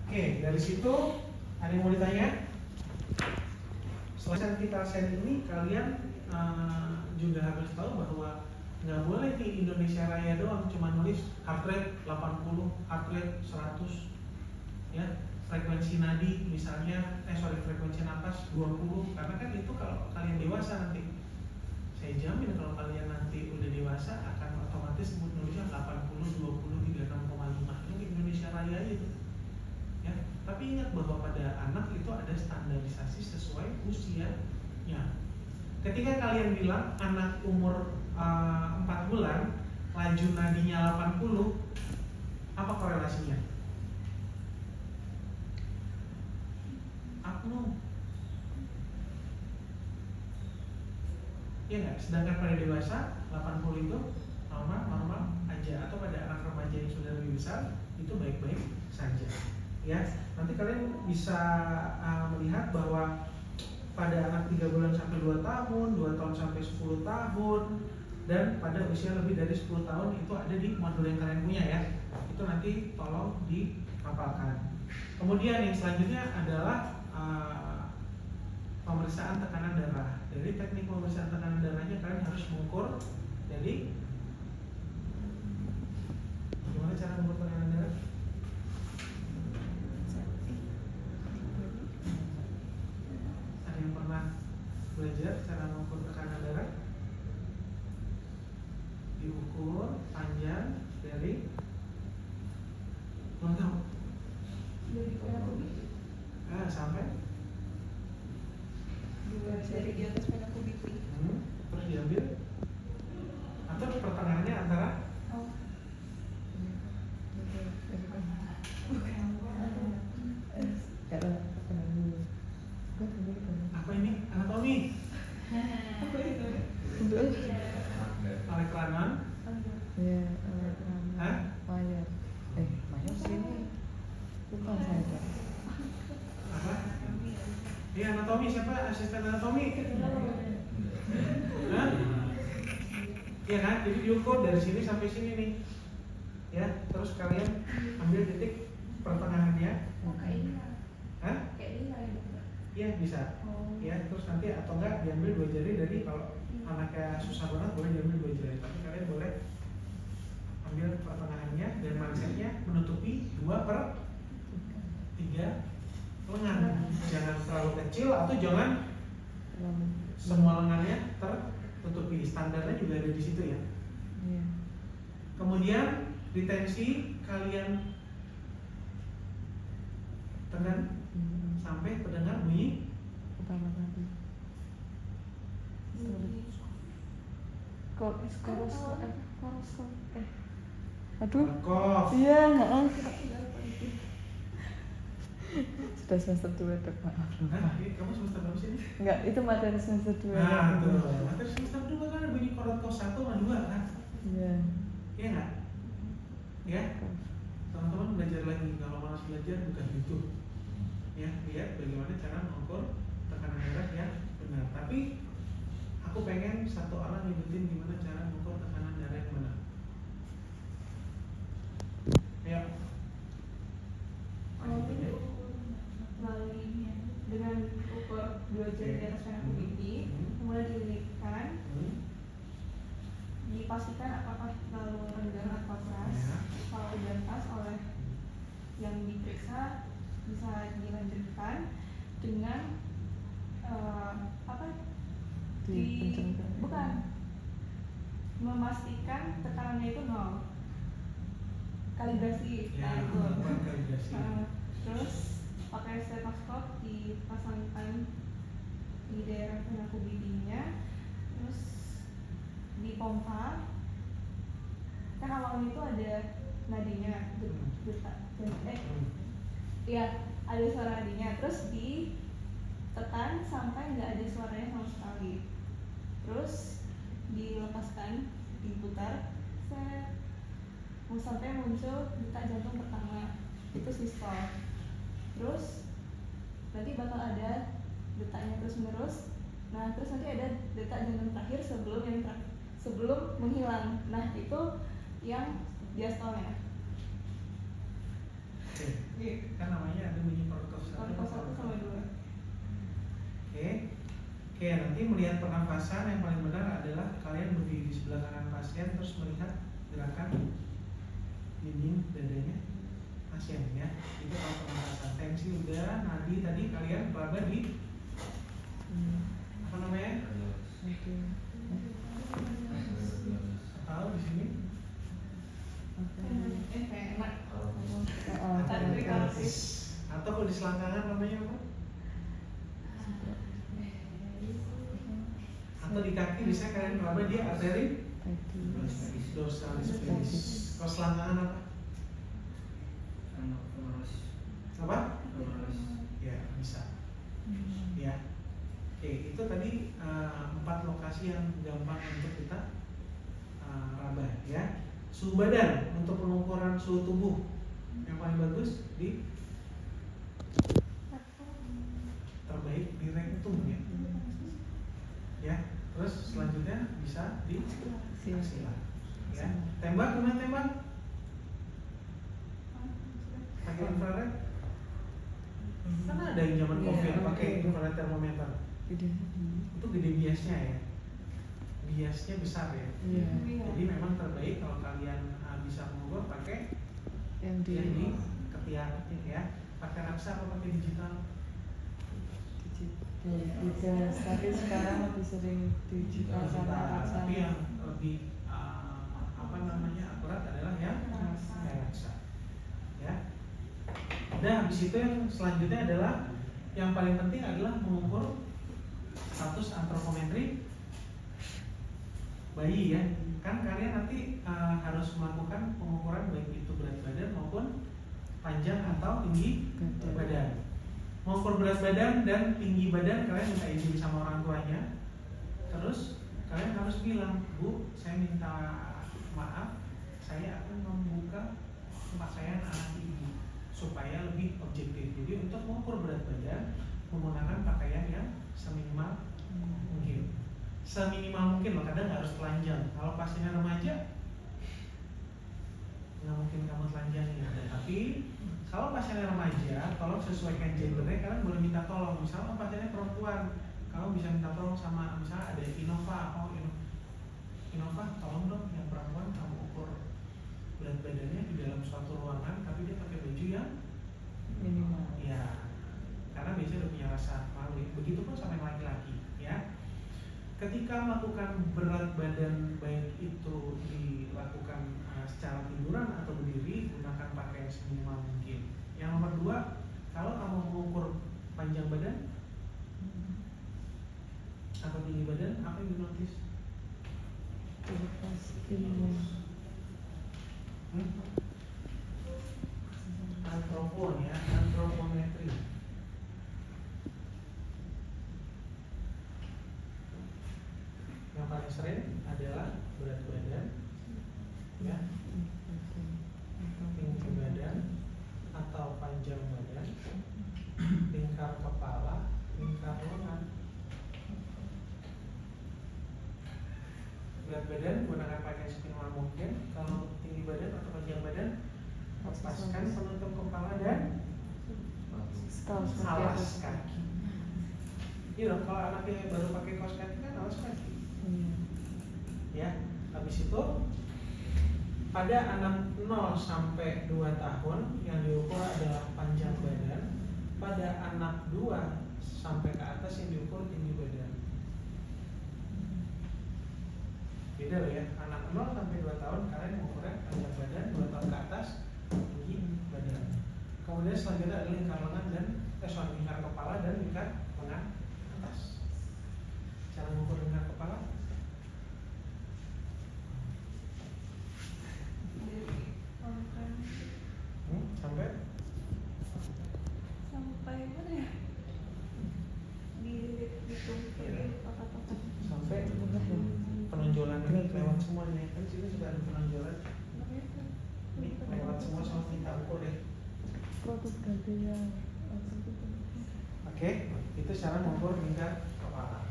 Oke, dari situ ada yang mau ditanya? Setelah kita share ini, kalian juga harus tahu bahwa nggak boleh di Indonesia Raya doang cuma nulis heart rate 80, heart rate 100, ya, frekuensi nadi misalnya, frekuensi napas 20, karena kan itu kalau kalian dewasa nanti, saya jamin kalau kalian nanti udah dewasa akan otomatis nulisnya 80, 20, 36,5. Ini Indonesia Raya itu, ya. Tapi ingat bahwa pada anak itu ada standarisasi sesuai usianya. Ketika kalian bilang anak umur 4 bulan laju nadinya 80, apa korelasinya? Apnea. Ya nggak? Sedangkan pada dewasa 80 itu normal aja, atau pada anak remaja yang sudah lebih besar itu baik-baik saja. Ya, nanti kalian bisa melihat bahwa pada anak 3 bulan sampai 2 tahun, 2 tahun sampai 10 tahun, dan pada usia lebih dari 10 tahun itu ada di modul yang kalian punya ya. Itu nanti tolong dihafalkan. Kemudian yang selanjutnya adalah pemeriksaan tekanan darah. Dari teknik pemeriksaan tekanan darahnya kalian harus mengukur. Jadi gimana cara mengukur tekanan darah? Ada yang pernah belajar cara mengukur tekanan darah? Diukur panjang dari sampai dari di atas pada kubik. Terus diambil atau pertengahannya antara apa ini? Anatomi? Oleh kelanan? Ya, Hah? Mayer. Mayer sini. Bukan saya. Apa? Iya, anatomi. Siapa asisten anatomi? Hah? Iya kan? Jadi diukur dari sini sampai sini nih. Ya, terus kalian ambil titik pertengahannya. Hah? Iya, bisa. Ya, terus nanti atau enggak diambil 2 jari dari, kalau anaknya susah banget boleh diambil 2 jari. Tapi kalian boleh jangan terlalu semua lengannya tertutupi, standarnya juga ada di situ ya. iya. Kemudian retensi kalian tekan sampai terdengar bunyi Pertama tadi aduh cough. iya sudah semester 2 dok, maaf Hah? Kamu semester berapa sih? enggak, itu materi semester 2 Nah, tuh. Materi semester 2 kan ada bunyi chord cough 1 sama 2 kan? iya. Iya nggak? Ya, teman-teman belajar lagi. Kalau malas belajar bukan itu. Ya, lihat bagaimana cara mengukur tekanan darah yang benar. Tapi aku pengen satu orang nyebutin gimana cara mengukur tekanan darah yang benar. Ayo. Kalau ini ukur melalui ini ya, dengan ukur 2 jari di atas vena kubiti, kemudian dililitkan, dipastikan apakah terlalu rendah atau keras. Ya. Kalau udah pas oleh yang diperiksa, bisa dilanjutkan dengan apa? Dikencangkan. Bukan, memastikan tekanannya itu 0. Kalibrasi, Ya, itu. bukan kalibrasi. Terus pakai stetoskop dipasangkan di daerah vena kubitinya, terus dipompa. Kan awalnya itu ada nadinya, detak, iya ada suara nadinya, terus ditekan sampai nggak ada suaranya sama sekali. Terus dilepaskan, diputar, set, sampai muncul detak jantung pertama, itu sistole. Terus nanti bakal ada detaknya terus menerus. Nah terus nanti ada detak jantung terakhir sebelum menghilang. Nah itu yang diastolnya. Oke. Kan namanya ada bunyi chord cough 1 Chord cough 1 sama 2. Oke, nanti melihat pernafasan yang paling benar adalah kalian berdiri di sebelah kanan pasien terus melihat gerakan dinding dadanya pasien ya. Itu kalau pernafasan. Tensi udah, nadi tadi kalian raba di apa namanya? Tahu di sini? Enak. Atau kalau di selangkangan namanya apa? Atau di kaki bisa kalian raba di arteri dorsalis pedis. Kalau selangkangan apa? Apa? Ya bisa. Ya. Oke, itu tadi 4 lokasi yang gampang untuk kita raba ya. Suhu badan untuk pengukuran suhu tubuh yang paling bagus di terbaik di rektum ya. Ya, terus selanjutnya bisa di aksila. Ya, tembak gimana tembak? Pakai infrared? Kan ada yang zaman COVID pakai infrared thermometer. Itu gede biasnya ya. Biasnya besar ya. Iya. Jadi memang terbaik kalau kalian bisa mengukur pakai yang di ketiak ya. Pakai raksa atau pakai digital? digital, tapi sekarang lebih sering digital sama raksa. Tapi yang lebih apa namanya akurat adalah yang raksa. Ya. Nah, habis itu yang selanjutnya adalah yang paling penting adalah mengukur status antropometri bayi ya. Kan kalian nanti harus melakukan pengukuran baik itu berat badan maupun panjang atau tinggi badan. Mengukur berat badan dan tinggi badan kalian minta izin sama orang tuanya. Terus kalian harus bilang, Bu, saya minta maaf, saya akan membuka pakaian anak ibu supaya lebih objektif. Jadi untuk mengukur berat badan menggunakan pakaian yang seminimal mungkin. Seminimal mungkin loh, kadang nggak harus telanjang. Kalau pasiennya remaja nggak mungkin kamu telanjang ya. Tapi kalau pasiennya remaja, tolong sesuaikan gendernya. Kalian boleh minta tolong. Misalnya pasiennya perempuan, kamu bisa minta tolong sama misalnya ada Innova. Oh Innova, tolong dong yang perempuan kamu ukur berat badannya di dalam suatu ruangan, tapi dia pakai baju yang minimal. ya, karena biasanya udah punya rasa malu. Begitupun ketika melakukan berat badan, baik itu dilakukan secara tiduran atau berdiri, gunakan pakaian seminimal mungkin. Yang nomor 2, kalau kamu mengukur panjang badan atau tinggi badan, apa yang dinotis? pasti Antropon ya, antropometri. Yang paling sering adalah berat badan, ya, tinggi badan atau panjang badan, lingkar kepala, lingkar lengan. Berat badan gunakan pakaian seminimal mungkin. Kalau tinggi badan atau panjang badan, lepaskan penutup kepala dan alas kaki. Iya, kalau anaknya baru pakai kaos kaki kan alas kaki. Ya, habis itu pada anak 0 sampai 2 tahun yang diukur adalah panjang badan. Pada anak 2 sampai ke atas yang diukur tinggi badan. Beda loh ya, anak 0 sampai 2 tahun kalian mengukurnya panjang badan, 2 tahun ke atas tinggi badan. Kemudian selanjutnya adalah lingkar lengan dan lingkar kepala dan lingkar lengan atas. Cara mengukur lingkar kepala? Sampai mana ya? sampai penonjolan ini lewat semuanya. Kan sini sudah ada penonjolan. Ini lewat semua sama kita ukur ya. Oke, itu cara mengukur lingkar kepala.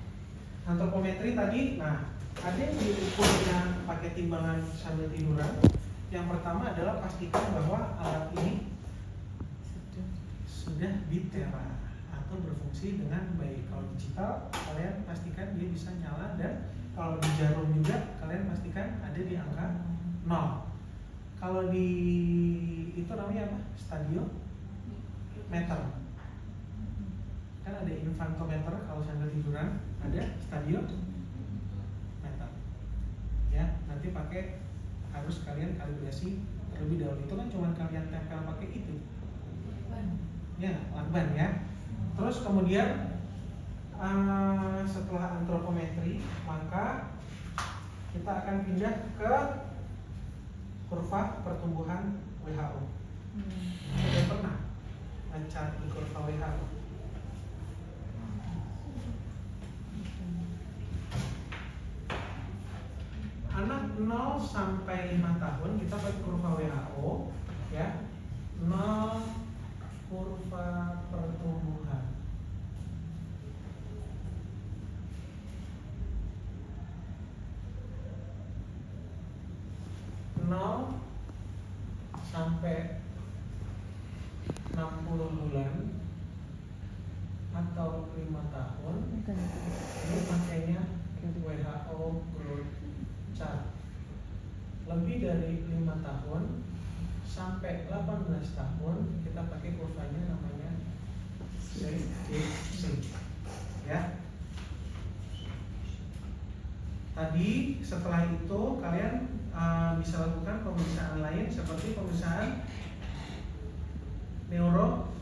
Antropometri tadi, nah ada yang diukurnya pakai timbangan sambil tiduran. Yang pertama adalah pastikan bahwa alat ini sudah ditera atau berfungsi dengan baik. Kalau digital, kalian pastikan dia bisa nyala, dan kalau di jarum juga kalian pastikan ada di angka 0. Kalau di itu namanya apa? Stadiometer. Kan ada infantometer kalau sambil tiduran, ada stadiometer. Ya, nanti pakai harus kalian kalibrasi terlebih dahulu. Itu kan cuma kalian tempel pakai itu. Ya, lakban ya. Terus kemudian setelah antropometri, maka kita akan pindah ke kurva pertumbuhan WHO. Sudah pernah mencari kurva WHO? Anak 0 sampai 5 tahun kita pakai kurva WHO ya. 0 kurva pertumbuhan. Sampai 60 bulan atau 5 tahun ini pakainya WHO Growth Chart. Lebih dari 5 tahun sampai 18 tahun kita pakai kurvanya namanya CDC ya. Tadi setelah itu kalian bisa lakukan pemeriksaan lain seperti pemeriksaan neurologis,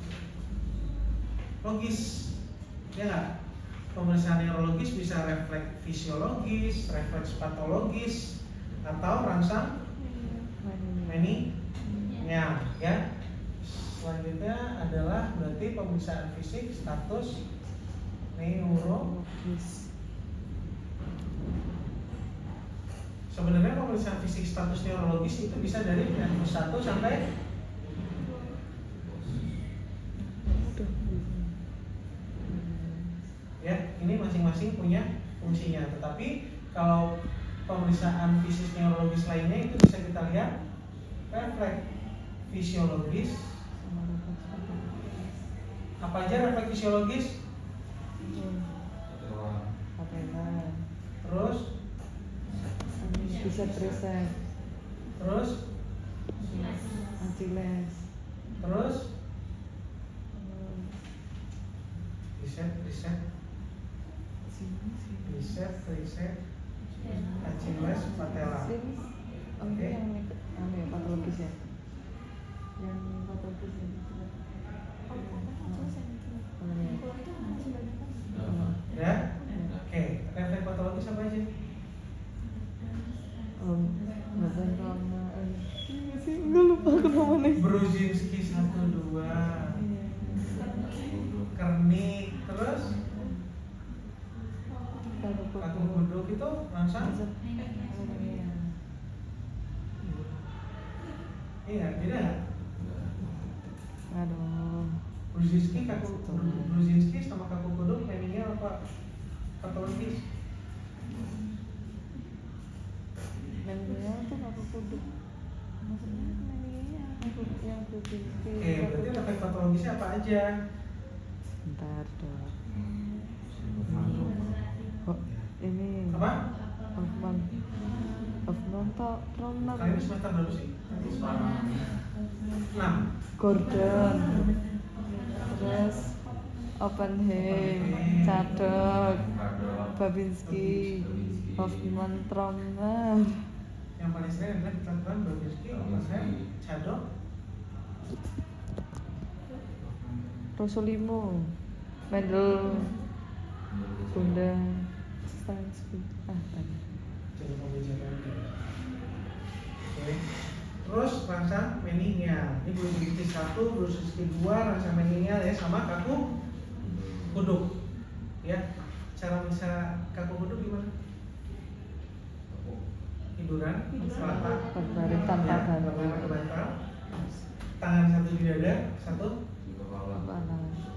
ya nggak? Pemeriksaan neurologis bisa refleks fisiologis, refleks patologis, atau rangsang menial, ya. Selanjutnya adalah berarti pemeriksaan fisik status neurologis. Sebenarnya pemeriksaan fisik status neurologis itu bisa dari N+1 sampai ya, ini masing-masing punya fungsinya. Tetapi kalau pemeriksaan fisik neurologis lainnya itu bisa kita lihat refleks fisiologis. Apa aja refleks fisiologis? Terus bisa preset, terus antiles, terus riset bicep, tricep, Achilles, patella. Sims, oh ini yang ya, patologis ya. Yang patologis ya. Ya, oke. Refleks patologis apa aja? Badan lama. Sih nggak lupa aku namanya. Brudzinski 1, 2, Kernik, terus kaku kuduk itu langsung. Iya, beda nggak? Aduh. Brudzinski sama kaku kuduk meningial apa patologis? Meninggal tuh aku kuduk. Maksudnya meninggalnya aku yang kuduk. Oke, berarti efek patologisnya apa aja? Bentar dong. Oh, ini Apa? Hoffman Tromnak Kali ini semester berapa sih? 6. Gordon, terus Oppenheim, Cadok, Babinski, Hoffman Tromnak. Yang paling sering adalah dilakukan Babinski, Oppenheim, Cadok, Rosolimo, Mendel, Bunda, Stansky. Tadi. coba pembicaraan. Oke. Terus rangsang meningial. Ini Brudzinski 1, Brudzinski 2, rangsang meningial ya sama kaku kuduk. Ya. Cara bisa kaku kuduk gimana? Tiduran, selatan, Berbaring tanpa ya, bantal. berbaring ke bantal. Tangan satu di dada, satu. Kepala.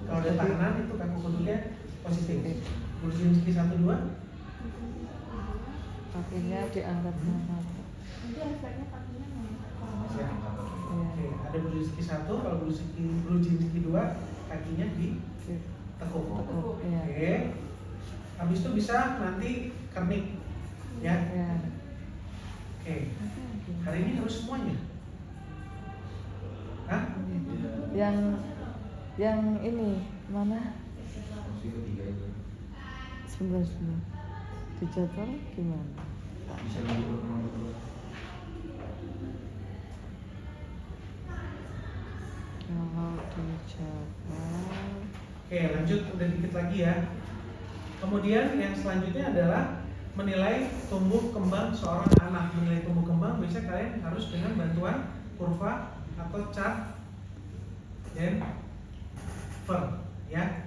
Kalau ada tangan itu kaku kuduknya positif. Brudzinski 1, 2. Kakinya diangkat sama. Nanti efeknya kakinya nggak Ya. Iya. Oke, ada Brudzinski 1, kalau Brudzinski 2 kakinya ditekuk. Tekuk, iya. Oke. Habis itu bisa nanti kernik. Ya. Iya. Oke. Hari ini harus semuanya. Hah? Yang ini mana? Opsi ketiga itu Sebentar. Di jadwal gimana? bisa nunggu teman-teman. Kalau di jadwal Oke, lanjut udah dikit lagi ya. Kemudian yang selanjutnya adalah menilai tumbuh kembang seorang anak. Menilai tumbuh kembang biasanya kalian harus dengan bantuan kurva atau chart dan ver ya.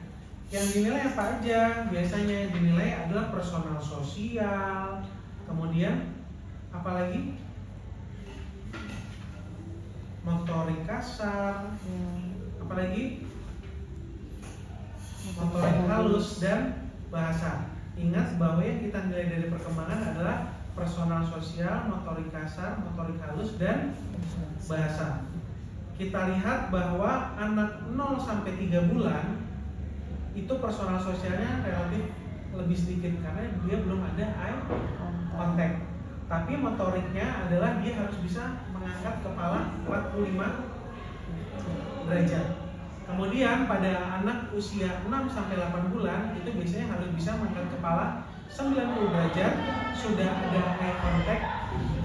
Yang dinilai apa aja? Biasanya dinilai adalah personal sosial, kemudian apalagi motorik kasar, apalagi motorik halus dan bahasa. Ingat bahwa yang kita nilai dari perkembangan adalah personal sosial, motorik kasar, motorik halus dan bahasa. Kita lihat bahwa anak 0 sampai 3 bulan itu personal sosialnya relatif lebih sedikit karena dia belum ada eye contact. Tapi motoriknya adalah dia harus bisa mengangkat kepala 45 derajat. Kemudian pada anak usia 6 sampai 8 bulan itu biasanya harus bisa mengangkat kepala 90 derajat, sudah ada eye contact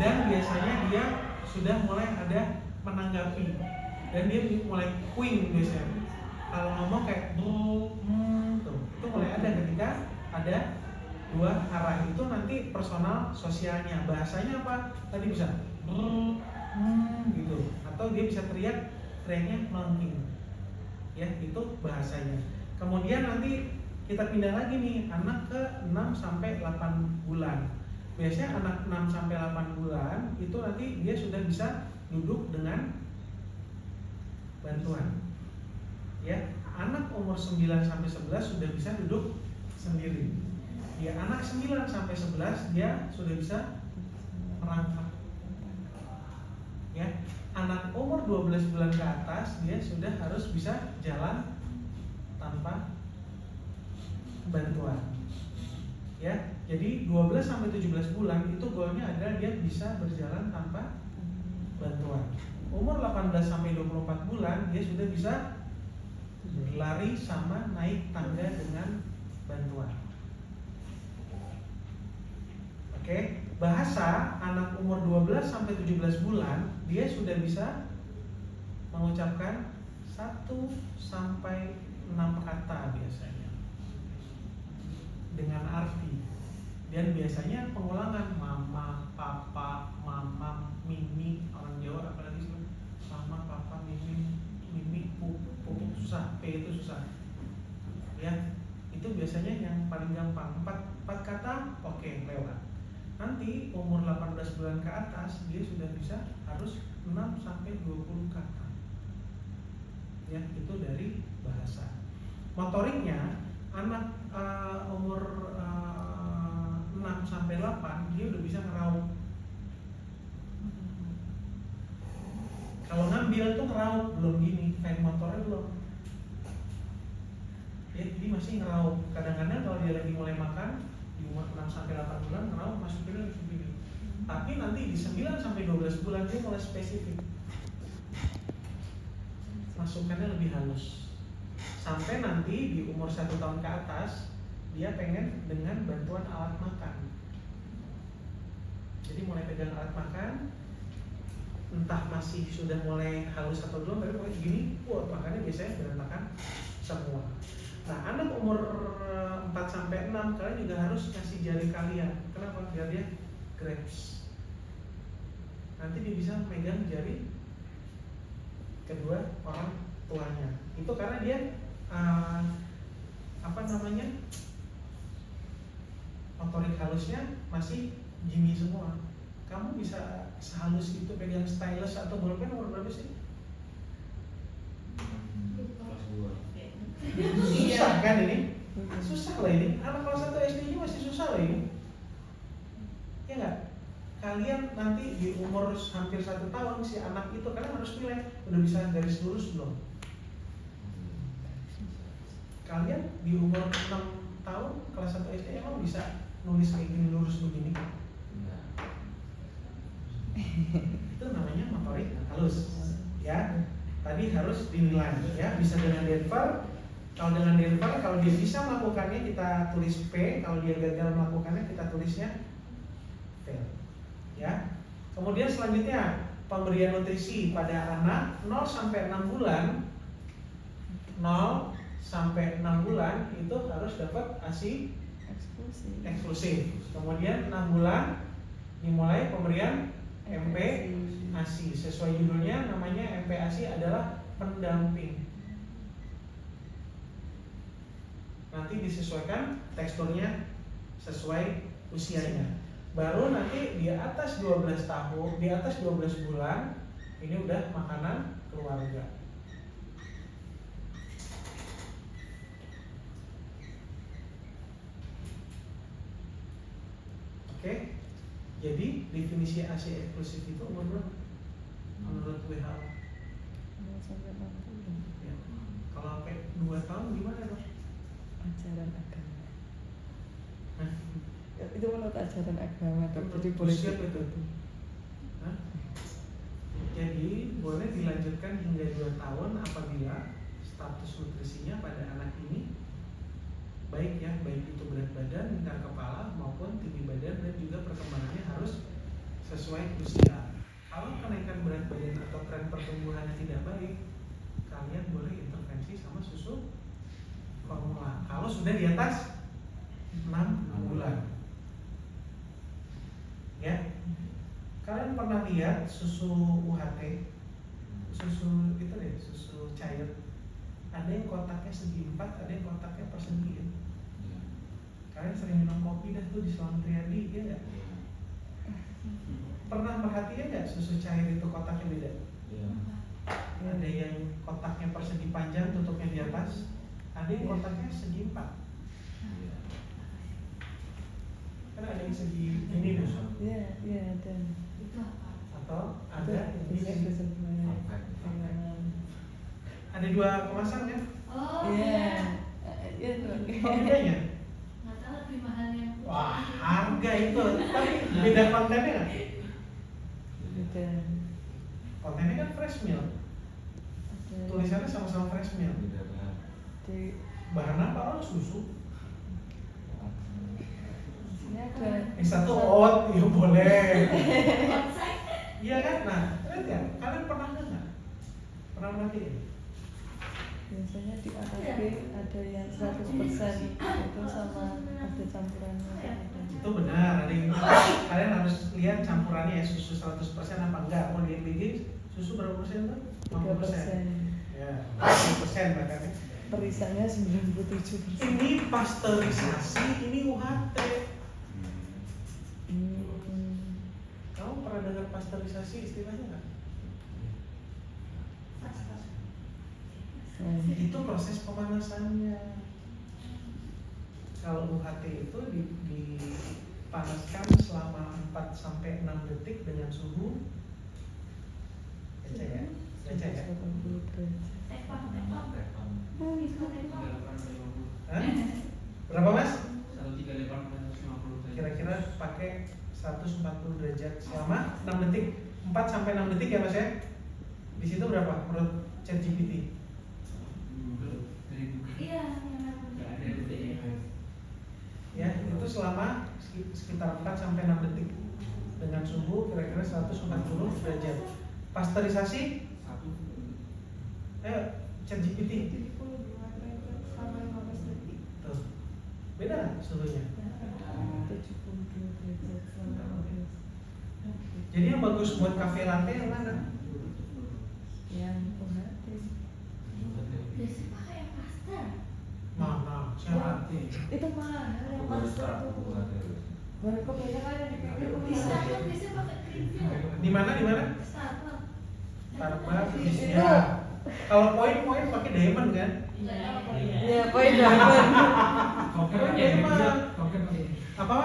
dan biasanya dia sudah mulai ada menanggapi dan dia mulai queen biasanya. Kalau ngomong kayak tuh, itu mulai ada ketika ada dua arah. Itu nanti personal sosialnya. Bahasanya apa? Tadi bisa gitu. Atau dia bisa teriaknya melengking. Ya, itu bahasanya. Kemudian nanti kita pindah lagi nih anak ke 6 sampai 8 bulan. Biasanya anak 6 sampai 8 bulan itu nanti dia sudah bisa duduk dengan bantuan. Ya, anak umur 9 sampai 11 sudah bisa duduk sendiri. Ya, anak 9 sampai 11 dia sudah bisa merangkak. Ya, anak umur 12 bulan ke atas dia sudah harus bisa jalan tanpa bantuan. Ya, jadi 12 sampai 17 bulan itu goalnya adalah dia bisa berjalan tanpa bantuan. Umur 18 sampai 24 bulan dia sudah bisa berlari sama naik tangga dengan bantuan. bahasa anak umur 12 sampai 17 bulan dia sudah bisa mengucapkan 1 sampai 6 kata biasanya dengan arti, dan biasanya pengulangan mama, papa, mama, mimi, orang Jawa apalagi sih mama, papa, mimi, pupuk susah, p itu susah ya. Itu biasanya yang paling gampang, 4 kata oke, lewat. Nanti umur 18 bulan ke atas dia sudah bisa harus 6 sampai 20 kata ya, itu dari bahasa. Motoriknya anak umur 6 sampai 8 dia udah bisa ngeraup. Kalau ngambil tuh ngeraup, belum gini, fine motornya belum ya, jadi masih ngeraup. Kadang-kadang kalau dia lagi mulai makan di umur 6 sampai 8 bulan ngeraup, masukin lagi begini. Tapi nanti di 9 sampai 12 bulan dia mulai spesifik, masukannya lebih halus. Sampai nanti di umur 1 tahun ke atas dia pengen dengan bantuan alat makan. Jadi mulai pegang alat makan, entah masih sudah mulai halus atau belum, tapi mulai gini, wah makannya biasanya berantakan semua. Nah, anak umur 4 sampai 6 kalian juga harus kasih jari kalian. Kenapa? Biar dia grasp. Nanti dia bisa megang jari kedua orang tuanya. Itu karena dia motorik halusnya masih gini semua. Kamu bisa sehalus itu pegang stylus atau bolpen umur berapa sih? Kelas 2. Susah kan ini? Susah lah ini. Anak kelas 1 SD ini masih susah lah ini. Ya nggak? Kalian nanti di umur hampir 1 tahun si anak itu kalian harus pilih udah bisa garis lurus belum? Kalian di umur 6 tahun kelas 1 SD emang bisa nulis kayak gini lurus begini? Itu namanya motorik halus ya. Tadi harus dinilai ya, bisa dengan Denver. Kalau dengan Denver, kalau dia bisa melakukannya kita tulis P, kalau dia gagal melakukannya kita tulisnya fail ya. Kemudian selanjutnya pemberian nutrisi pada anak 0 sampai 6 bulan. 0 sampai 6 bulan itu harus dapat ASI eksklusif. Kemudian 6 bulan dimulai pemberian MP ASI. Sesuai judulnya namanya MP ASI adalah pendamping. Nanti disesuaikan teksturnya sesuai usianya. Baru nanti di atas 12 tahun, di atas 12 bulan ini udah makanan keluarga. Oke. Jadi definisi ASI eksklusif itu umur berapa? Menurut WHO. 0 sampai 6 bulan. Ya. Kalau sampai 2 tahun gimana dong? Ajaran agama. Hah? Itu menurut ajaran agama, Dok. Jadi Menurut boleh siapa itu? Hah? Jadi boleh dilanjutkan hingga 2 tahun apabila status nutrisinya pada anak ini baik ya, baik itu berat badan, lingkar kepala maupun tinggi badan, dan juga perkembangannya harus sesuai usia. Kalau kenaikan berat badan atau tren pertumbuhannya tidak baik, kalian boleh intervensi sama susu formula. Kalau sudah di atas 6 bulan, ya. Kalian pernah lihat susu UHT, susu itu deh, susu cair. Ada yang kotaknya segi 4, ada yang kotaknya persegi. Ya. Kalian sering minum kopi dah tuh di Selang Triadi, ya nggak? Pernah perhatian nggak susu cair itu kotaknya beda? Ada yang kotaknya persegi panjang, tutupnya di atas. Ada yang kotaknya segi 4. Kan ada yang segi ini nih. Iya, ada. Itu apa? Atau ada yang Bisa ini. sebelah. Ada 2 kemasan kan? Oh Iya. Iya, Dok. Apa bedanya? nggak tahu lebih mahal yang putih. Wah, harga itu. Tapi beda kontennya nggak? Beda. Kontennya kan fresh milk. Ada. Tulisannya sama-sama fresh milk. Di Bahan apa? Oh, susu. sini ada. Yang satu oat, ya boleh. Outside. Iya kan? Nah, lihat ya, kalian pernah nggak? Pernah merhatiin? Biasanya di AKB ada yang 100% itu sama ada campurannya. Itu benar, ada yang kalian harus lihat campurannya ya, susu 100% apa enggak. Mau di MBG susu berapa persen tuh? 50%. 3%. Ya, 50% bahkan. Perisannya 97%. Ini pasteurisasi, ini UHT. Kamu pernah dengar pasteurisasi istilahnya nggak? Itu proses pemanasannya. Kalau UHT itu dipanaskan selama 4 sampai 6 detik dengan suhu baca ya, baca ya. 80 derajat. Hah? Berapa mas? 138 Kira-kira pakai 140 derajat selama 6 detik, 4 sampai 6 detik ya mas ya. Di situ berapa menurut ChatGPT? Iya. Ya, itu selama sekitar 4 sampai 6 detik dengan suhu kira-kira 140 derajat. Pasteurisasi? Ayo, ChatGPT. Tuh. Beda nggak suhunya? 72 derajat selama 12. Jadi yang bagus buat cafe latte yang mana? Yang UHT. Biasanya pakai yang master. Mana? Siapa? Itu mahal yang master tuh. Baru kebanyakan yang dipakai Di Starbucks biasanya pakai Greenfield. Di mana? Di mana? Starbucks. Starbucks. Itu. Ya. Kalau poin pakai diamond kan? Ya, poin diamond. Koken Poin pakai diamond. Greenfield. Koken pakai Apa?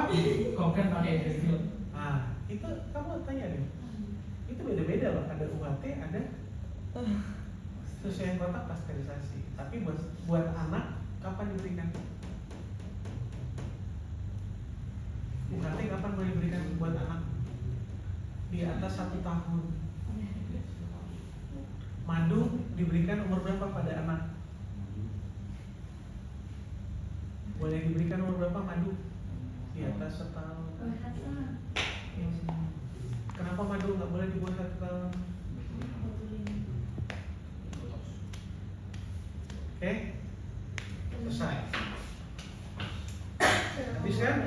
Koken pakai Greenfield. Nah, itu kamu tanya deh. Itu beda-beda loh. Ada UHT, ada susu yang kotak pasteurisasi. Tapi buat anak kapan diberikan? UHT kapan boleh diberikan buat anak? Di atas 1 tahun. Madu diberikan umur berapa pada anak? Boleh diberikan umur berapa madu? Di atas 1 tahun. Kenapa madu nggak boleh di bawah 1 tahun? Oke, selesai. Habis kan?